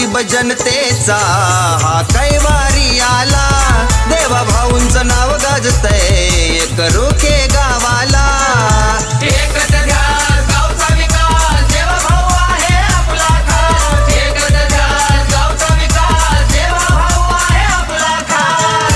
गरीब जनतेचा हा कैवारी आला, देवा भाऊंचं नाव गाजतंय एक रोखे गावाला। एकच ध्यास गावचा विकास, देवा भाऊ आहे आपला खास। एकच ध्यास गावचा विकास, देवा भाऊ आहे आपला खास।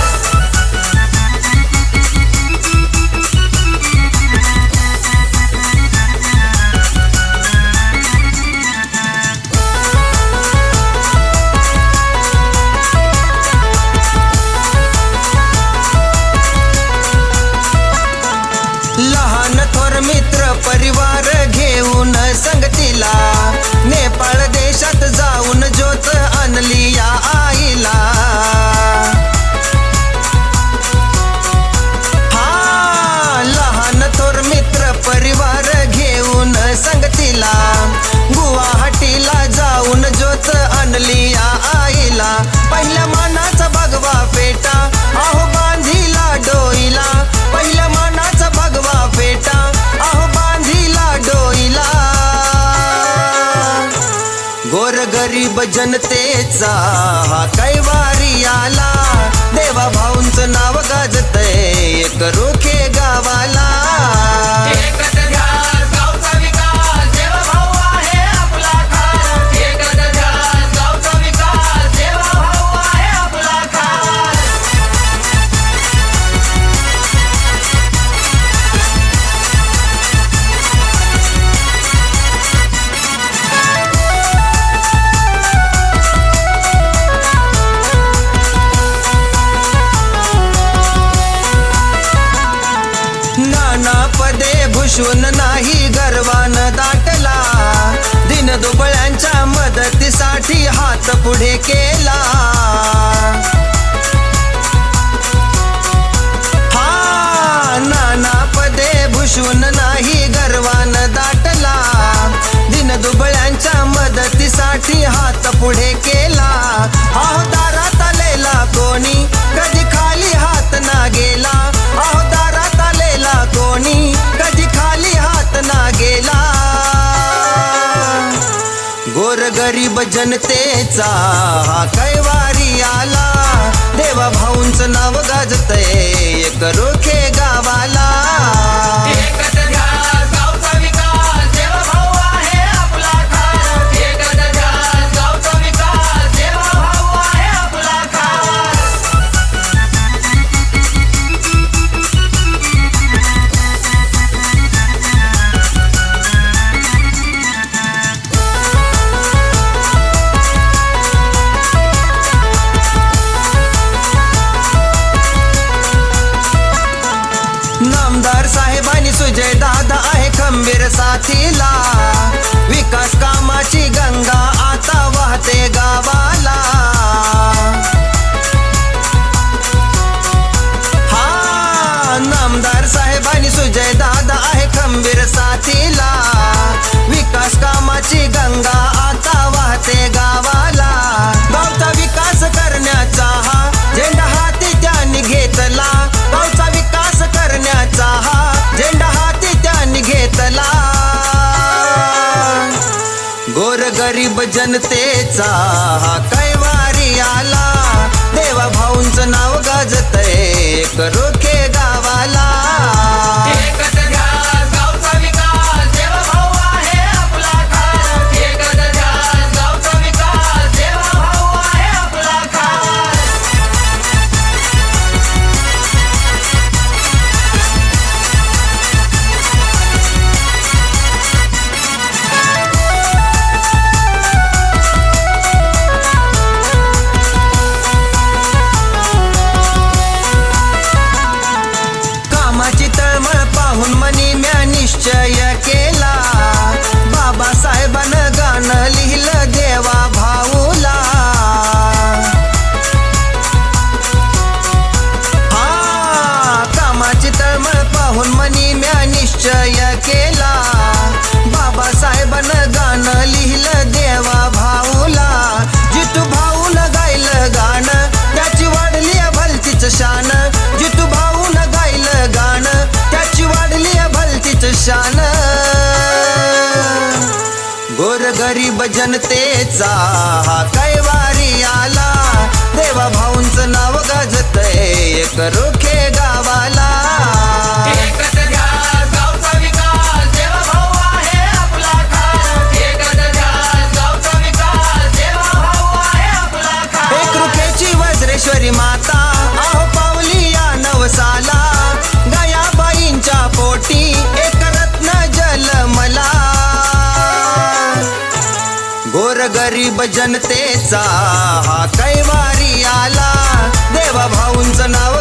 लहान थोर मित्र परिवार घेऊन संगतीला, नेपाळ देशात जाऊन ज्योत आणली या आईला। हा लहान थोर मित्र परिवार घेऊन संगतीला, गुवाहाटीला जाऊन ज्योत आणली या आईला। पहिल्या मानाचा भगवा फेटा अहो बांधिला डोईला, पहिल्या मानाचा भगवा फेटा अहो बांधिला डोईला। गोरगरीब जनतेचा हा कैवारी आला, देवा भाऊंचं नाव गाजतंय एक रोखे गावाला। एकच ध्यास गावचा विकास, देवा भाऊ आहे आपला खास। एकच ध्यास गावचा विकास, देवा भाऊ आहे आपला खास। नाना पदे भूषवून नाही गर्वान दाटला, दिन दुबळ्यांच्या मदतीसाठी हात पुढे केला। हा नाना पदे भूषवून नाही गर्वान दाटला, दिन दुबळ्यांच्या मदतीसाठी हात पुढे केला। अहो दारात आलेला कोणी कधी खाली हात ना गेला, अहो दारात आलेला कोणी कधी खाली हात ना गेला। गोरगरीब जनतेचा हा कैवारी आला, देवा भाऊंचं नाव गाजतंय एक रोखे गावाला। एकच ध्यास गावचा विकास, देवा भाऊ आहे आपला खास। एकच ध्यास गावचा विकास, देवा भाऊ आहे आपला खास। नामदार साहेबांनी सुजय दादा आहे खंबीर साथीला, विकास कामाची गंगा आता वाहते गावाला। हा नामदार साहेबांनी सुजय दादा आहे खंबीर साथीला, विकास कामाची गंगा आता वाहते गावाला। गावचा विकास करण्याचा हा झेंडा हाती त्यांनी घेतला, गावचा विकास करण्याचा हा झेंडा हाती त्यांनी घेतला। गोरगरीब जनतेचा हा कैवारी आला, देवा भाऊंचं नाव गाजतंय एक रोखे गावाला। एकच ध्यास गावचा विकास, देवा भाऊ आहे आपला खास। एकच ध्यास गावचा विकास, देवा भाऊ आहे आपला खास। कामाची तळमळ पाहून मनी म्या निश्चय केला, बाबासाहेबानं गाणं लिहिलं देवा भाऊला। हा कामाची तळमळ पाहून मनी म्या निश्चय केला, बाबासाहेबानं गाणं लिहिलं देवा भाऊला। जितू भाऊनं गायलं गाणं त्याची वाढली भलतीच शान, जितू भाऊनं गायलं गाणं त्याची वाढली भलतीच शान। गोरगरीब जनतेचा हा कैवारी आला देवा भाऊंचं नाव गाजतय एक रोखे गावाला एकच ध्यास गावचा विकास देवा भाऊ आहे आपला खास एकच ध्यास गावचा विकास देवा भाऊ आहे आपला खास एक रुखेची वज्रेश्वरी माता आहो पावली या नवसाला गयाबाईंच्या पोटी एक रत्न जलमला गोरगरीब जनतेचा हा कैवारी आला देवा भाऊंचं नाव